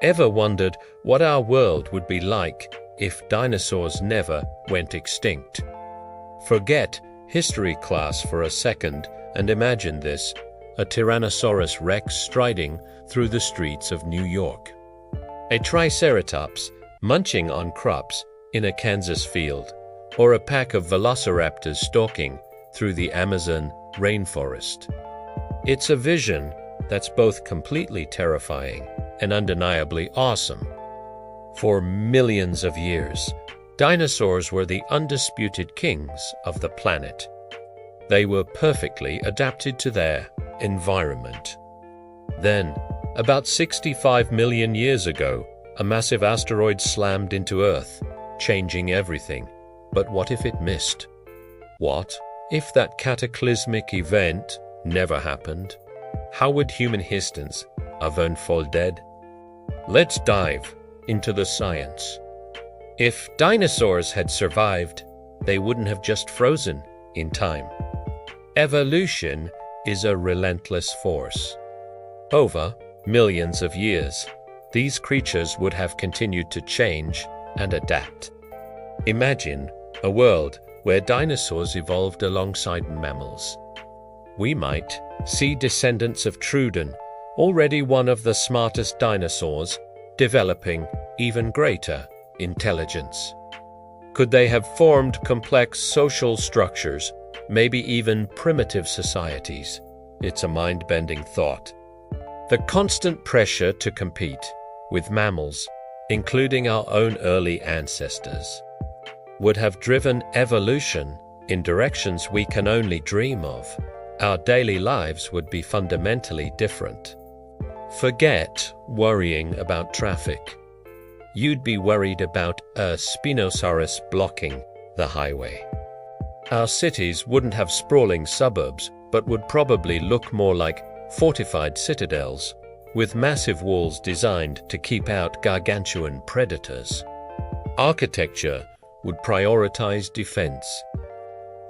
Ever wondered what our world would be like if dinosaurs never went extinct? Forget history class for a second and imagine this: a Tyrannosaurus rex striding through the streets of New York. A Triceratops munching on crops in a Kansas field, or a pack of Velociraptors stalking through the Amazon rainforest. It's a vision that's both completely terrifying and undeniably awesome. For millions of years, dinosaurs were the undisputed kings of the planet. They were perfectly adapted to their environment. Then, about 65 million years ago, a massive asteroid slammed into Earth, changing everything. But what if it missed? What if that cataclysmic event never happened? How would human history have unfolded? Let's dive into the science. If dinosaurs had survived, they wouldn't have just frozen in time. Evolution is a relentless force. Over millions of years, these creatures would have continued to change and adapt. Imagine a world where dinosaurs evolved alongside mammals. We might see descendants of Trudon, already one of the smartest dinosaurs, developing even greater intelligence. Could they have formed complex social structures, maybe even primitive societies? It's a mind-bending thought. The constant pressure to compete with mammals, including our own early ancestors, would have driven evolution in directions we can only dream of. Our daily lives would be fundamentally different. Forget worrying about traffic. You'd be worried about a Spinosaurus blocking the highway. Our cities wouldn't have sprawling suburbs, but would probably look more like fortified citadels, with massive walls designed to keep out gargantuan predators. Architecture would prioritize defense.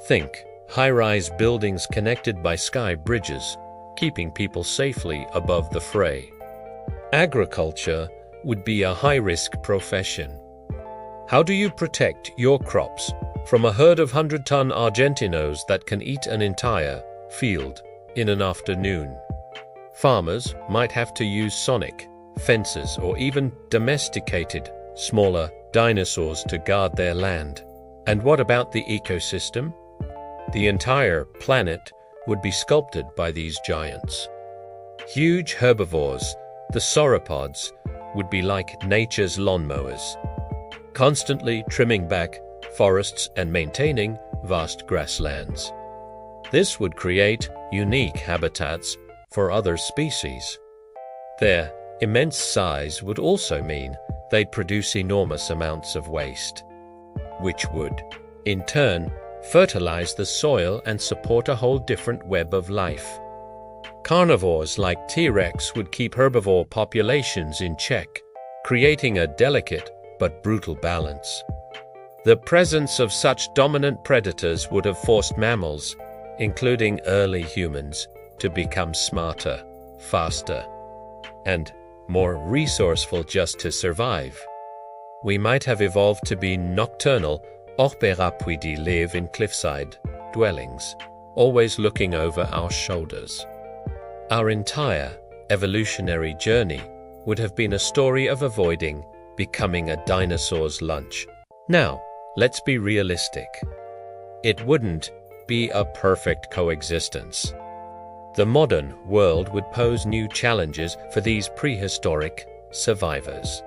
Think high-rise buildings connected by sky bridges, keeping people safely above the fray. Agriculture would be a high-risk profession. How do you protect your crops from a herd of 100-ton Argentinos that can eat an entire field in an afternoon? Farmers might have to use sonic fences or even domesticated, smaller dinosaurs to guard their land. And what about the ecosystem? The entire planet would be sculpted by these giants. Huge herbivores, the sauropods, would be like nature's lawnmowers, constantly trimming back forests and maintaining vast grasslands. This would create unique habitats for other species. Their immense size would also mean they'd produce enormous amounts of waste, which would, in turn, fertilize the soil and support a whole different web of life. Carnivores like T-Rex would keep herbivore populations in check, creating a delicate but brutal balance. The presence of such dominant predators would have forced mammals, including early humans, to become smarter, faster, and more resourceful just to survive. We might have evolved to be nocturnal, orperapuidi live in cliffside dwellings, always looking over our shoulders. Our entire evolutionary journey would have been a story of avoiding becoming a dinosaur's lunch. Now, let's be realistic. It wouldn't be a perfect coexistence. The modern world would pose new challenges for these prehistoric survivors.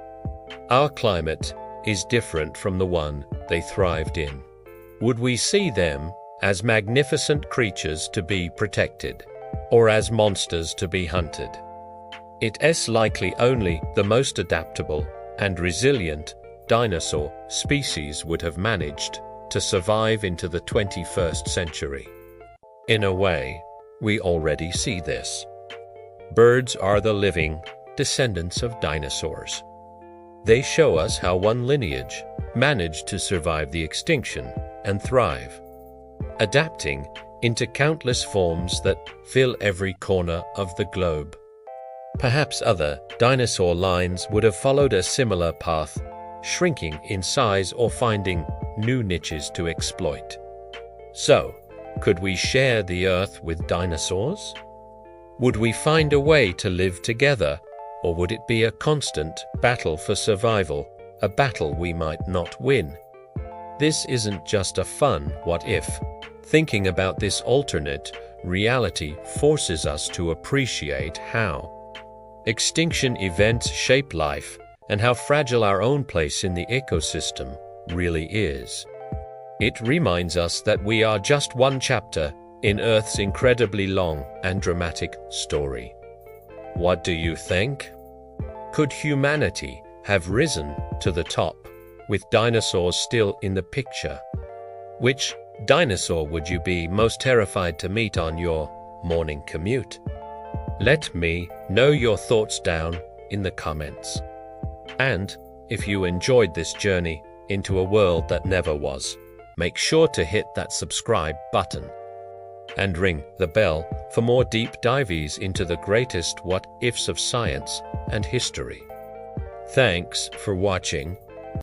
Our climate is different from the one they thrived in. Would we see them as magnificent creatures to be protected, or as monsters to be hunted? It is likely only the most adaptable and resilient dinosaur species would have managed to survive into the 21st century. In a way, we already see this. Birds are the living descendants of dinosaurs. They show us how one lineage managed to survive the extinction and thrive, adapting into countless forms that fill every corner of the globe. Perhaps other dinosaur lines would have followed a similar path, shrinking in size or finding new niches to exploit. So, could we share the Earth with dinosaurs? Would we find a way to live together, or would it be a constant battle for survival, a battle we might not win? This isn't just a fun what if. Thinking about this alternate reality forces us to appreciate how extinction events shape life and how fragile our own place in the ecosystem really is. It reminds us that we are just one chapter in Earth's incredibly long and dramatic story. What do you think? Could humanity have risen to the top with dinosaurs still in the picture? Which dinosaur would you be most terrified to meet on your morning commute? Let me know your thoughts down in the comments. And if you enjoyed this journey into a world that never was, make sure to hit that subscribe button and ring the bell for more deep dives into the greatest what-ifs of science and history. Thanks for watching.